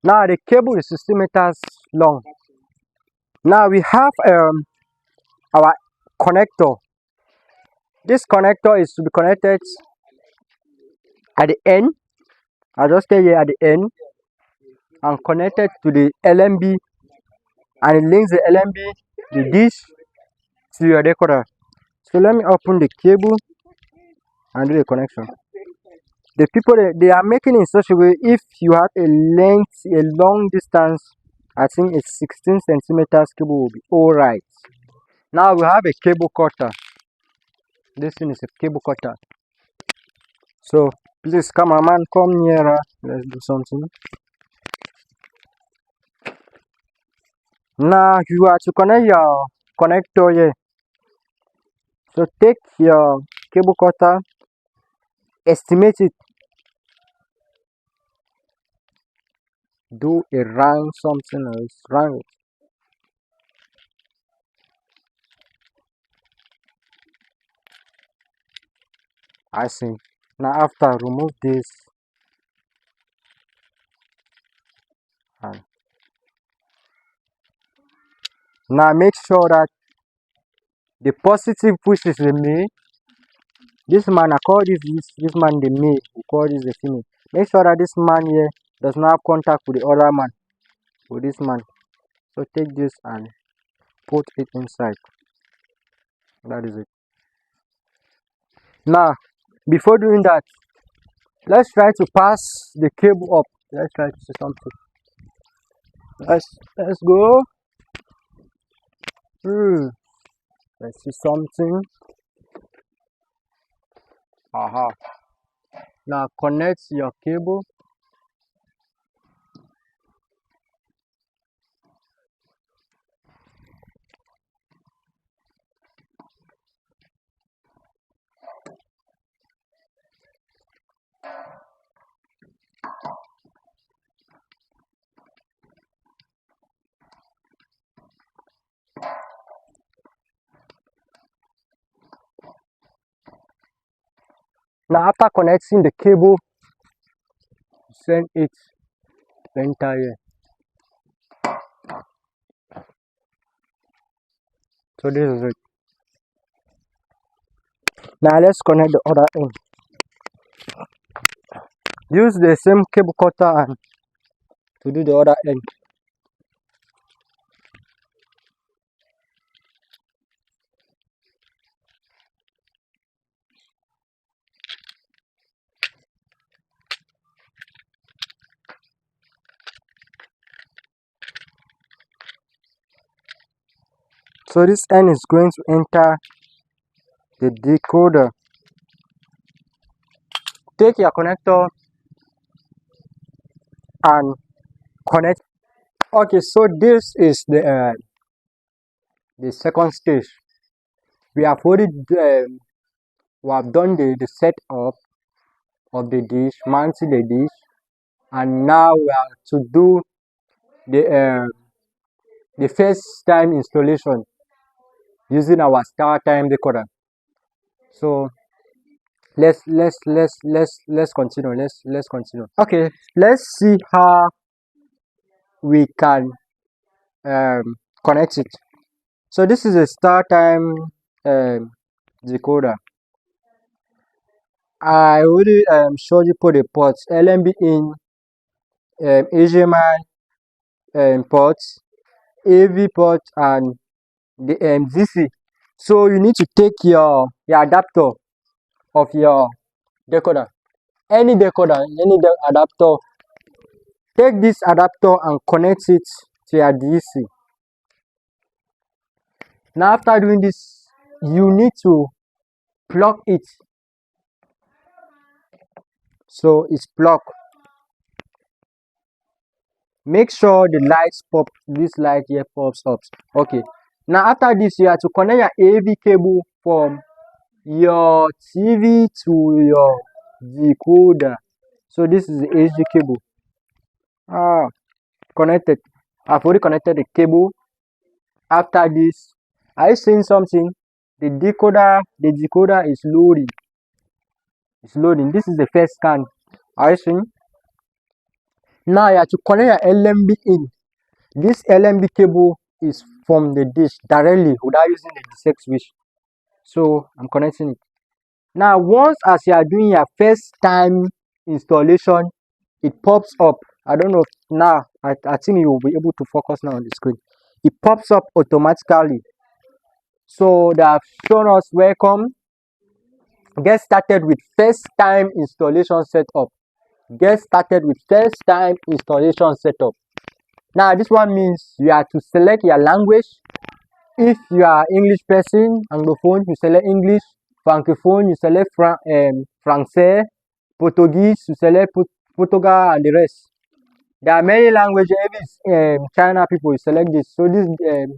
Now the cable is 60 meters long. Now we have our connector. This connector is to be connected at the end. I just stay here at the end and connected to the LMB, and it links the LMB, the dish, to your decoder. So let me open the cable and do the connection. The people they are making in such a way, if you have a long distance, I think it's 16 centimeters cable will be alright. Now we have a cable cutter. This thing is a cable cutter. So please, cameraman, come nearer. Let's do something. Now you are to connect your connector here. So take your cable cutter, estimate it, do a round something else, round it. I see. Now after remove this and now make sure that the positive pushes the male. This man, I call this man the male, we call this the female. Make sure that this man here does not have contact with the other man, with this man. So take this and put it inside. That is it. Now, before doing that, let's try to pass the cable up. Let's try to see something. Let's go. Let's see something. Aha. Now connect your cable. Now after connecting the cable, send it to enter here. So this is it. Now let's connect the other end. Use the same cable cutter and to do the other end. So this end is going to enter the decoder. Take your connector and connect. Okay, so this is the second stage. We have already we have done the setup of the dish, mounting the dish, and now we are to do the first time installation using our Startime decoder. So let's continue. Let's continue. Okay, let's see how we can connect it. So this is a Startime decoder. I already showed you put the ports LMB in, HDMI ports, AV port, and the DC. So you need to take your adapter of your decoder, any decoder, adapter. Take this adapter and connect it to your DC. Now after doing this, you need to plug it. So it's plugged. Make sure the lights pop. This light here pops up. Okay. Now after this, you have to connect your AV cable from your TV to your decoder. So this is the HD cable. Connected. I've already connected the cable. After this, are you seeing something? The decoder is loading. It's loading. This is the first scan. Are you seeing? Now you have to connect your LMB in. This LMB cable is from the dish directly without using the disc switch. So I'm connecting it. Now once as you are doing your first time installation, it pops up. I don't know now. I think you will be able to focus now on the screen. It pops up automatically. So they have shown us welcome. Get started with first time installation setup. Get started with first time installation setup. Now this one means you have to select your language. If you are English person, Anglophone, you select English. Francophone, you select Francais. Portuguese, you select Portugal and the rest. There are many languages. If it's China people, you select this. So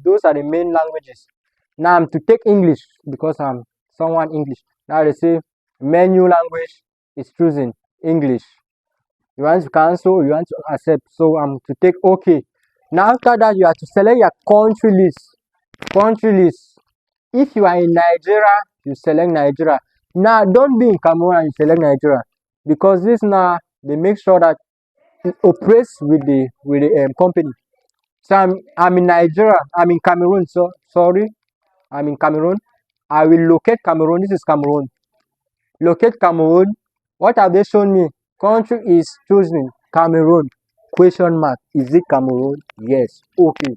those are the main languages. Now I'm to take English because I'm someone English. Now they say menu language is choosing English. You want to cancel, you want to accept. So I'm to take OK. Now after that, you have to select your country list. Country list. If you are in Nigeria, you select Nigeria. Now don't be in Cameroon and you select Nigeria because this now they make sure that it operates with the company. So I'm in Nigeria. I'm in Cameroon. So sorry, I'm in Cameroon. I will locate Cameroon. This is Cameroon. Locate Cameroon. What have they shown me? Country is chosen Cameroon. Question mark. Is it Cameroon? Yes. Okay.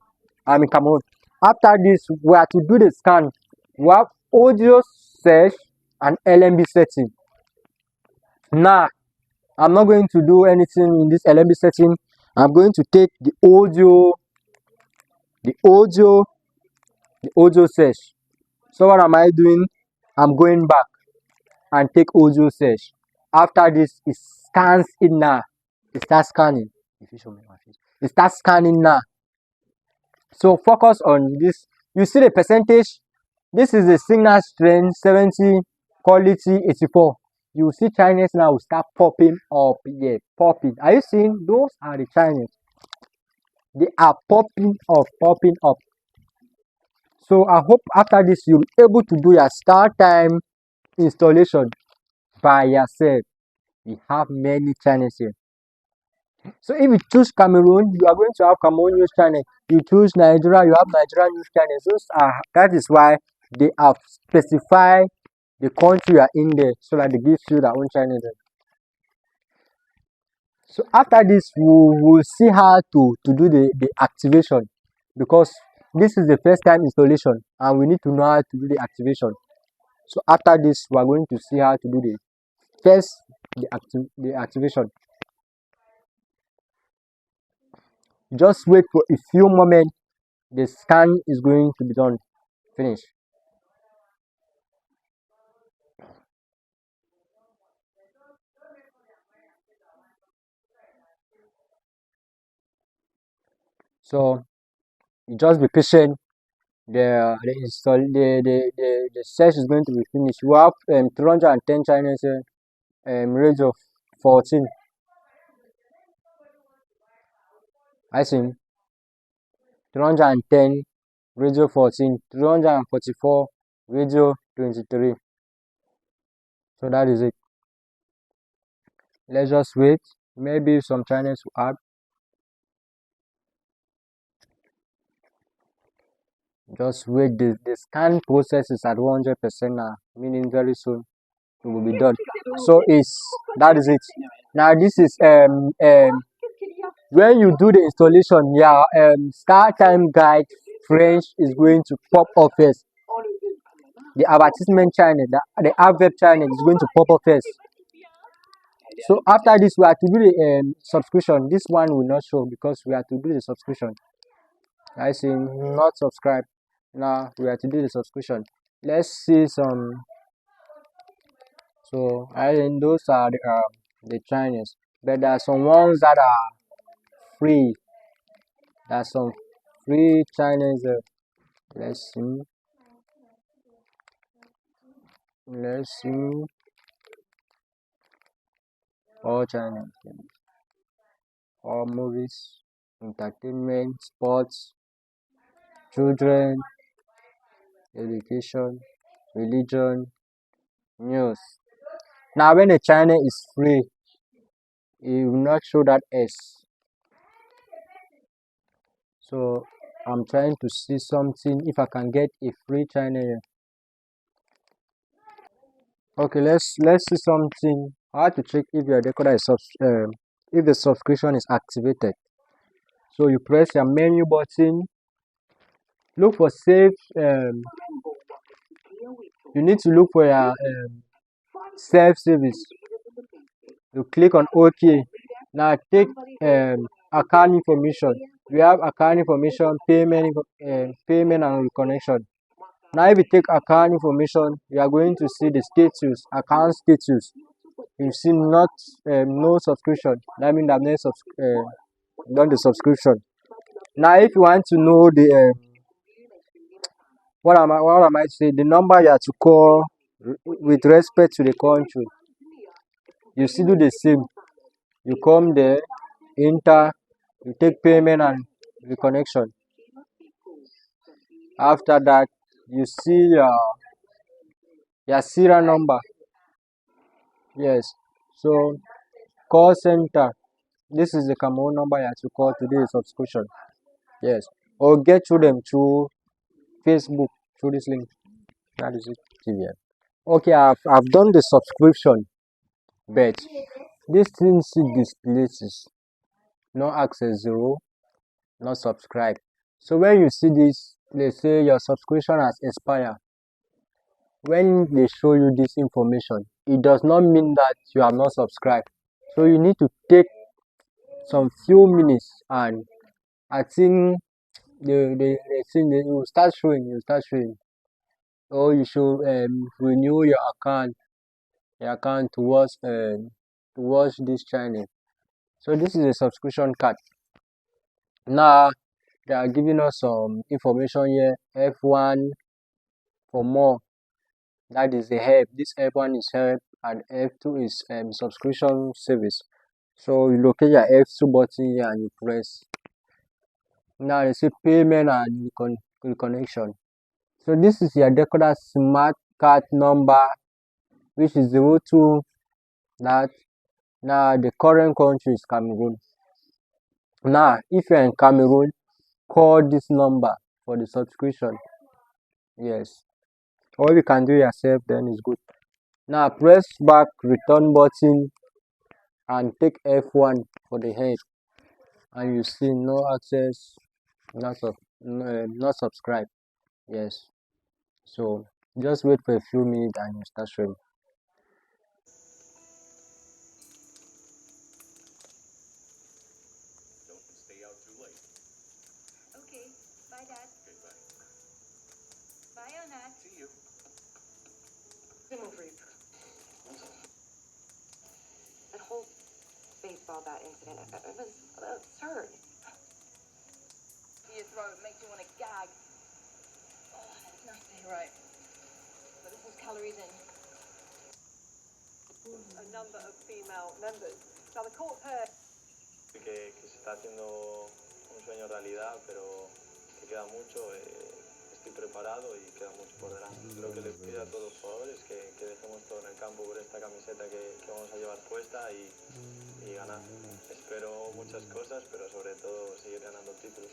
I'm in Cameroon. After this, we have to do the scan. We have audio search and LMB setting. Now, I'm not going to do anything in this LMB setting. I'm going to take the audio, the audio search. So what am I doing? I'm going back and take audio search. After this, it scans it now. It starts scanning. If you show me my face, it starts scanning now. So focus on this. You see the percentage. This is the signal strength 70, quality 84. You see Chinese now will start popping up. Yeah, popping. Are you seeing? Those are the Chinese. They are popping up, popping up. So I hope after this you'll be able to do your start time installation by yourself. We have many channels here. So if you choose Cameroon, you are going to have Cameroon news channel. You choose Nigeria, you have Nigerian news channels. That is why they have specified the country you are in there so that they give you their own channel there. So after this, we will see how to do the activation because this is the first time installation and we need to know how to do the activation. So after this, we are going to see how to do first the activation. Just wait for a few moments. The scan is going to be done. Finish. So you just be patient. The search is going to be finished. We have 310 channels here, range of 14. I think 310 radio 14, 344 radio 23. So that is it. Let's just wait. Maybe some channels will add. Just wait. The scan process is at 100% now, meaning very soon it will be done. So that is it. Now this is when you do the installation, yeah, start time guide French is going to pop up first. The advertisement channel, the advert channel is going to pop up first. So after this, we have to do the subscription. This one will not show because we have to do the subscription. I see not subscribe. Now we have to do the subscription. Let's see some. So I think those are the Chinese, but there are some ones that are free. There are some free Chinese. Let's see. Let's see. All Chinese. All movies, entertainment, sports, children, education, religion, news. Now when a channel is free, it will not show that S. So I'm trying to see something if I can get a free channel here. Okay, let's see something. I have to check if your decoder is if the subscription is activated. So you press your menu button, look for save. You need to look for your self service. You click on OK. Now take account information. We have account information, payment and reconnection. Now if you take account information, you are going to see the status, account status. You see not no subscription. That means I've not done the subscription. Now if you want to know the what am I saying, the number you have to call with respect to the country, you still do the same. You come there, enter, you take payment and reconnection. After that, you see your serial number. Yes. So call center. This is the Cameroon number you have to call to do the subscription. Yes. Or get through them through Facebook through this link. That is it. TVN. Okay, I've done the subscription, but this thing displays no access 0, not subscribe. So when you see this, they say your subscription has expired. When they show you this information, it does not mean that you have not subscribed. So you need to take some few minutes, and I think they will start showing. Or you should renew your account to watch this channel. So this is a subscription card. Now they are giving us some information here. F1 for more. That is the help. This F1 is help, and F2 is subscription service. So you locate your F2 button here and you press. Now you see payment and reconnection. So this is your decoder smart card number, which is 02. That now the current country is Cameroon. Now if you're in Cameroon, call this number for the subscription. Yes. Or you can do yourself, then it's good. Now press back return button and take F1 for the head, and you see no access, not subscribe. Yes. So just wait for a few minutes and you start showing. Okay, bye Dad. Bye Anat. See you. That whole baseball bat incident, it was absurd. Your throat makes you want to gag. Oh, that's nasty. Right. But this is calories in. A number of female members. Now the court heard que se está haciendo un sueño realidad, pero que queda mucho. Estoy preparado y queda mucho por delante. Lo que les pido a todos los jugadores que dejemos todo en el campo por esta camiseta que vamos a llevar puesta y ganar. Espero muchas cosas, pero sobre todo seguir ganando títulos.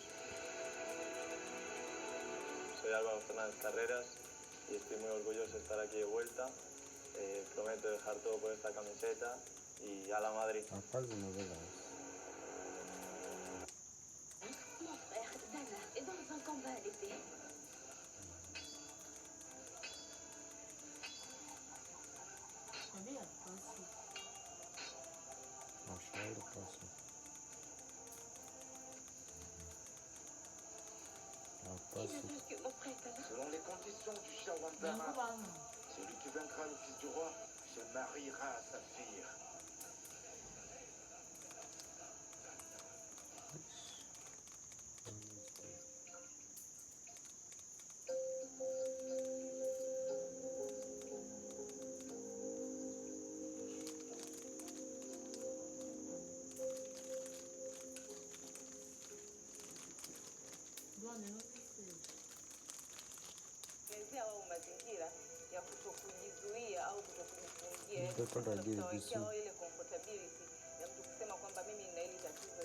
Soy Álvaro Fernández Carreras y estoy muy orgulloso de estar aquí de vuelta. Prometo dejar todo por esta camiseta y a la Madrid. Selon les conditions du Shawantara, celui qui vaincra le fils du roi se mariera à sa fille. Au mazingira ya kutokujizuia au kutokujifungia, ile comfortability ya mtu kusema kwamba mimi nina hili tatizo.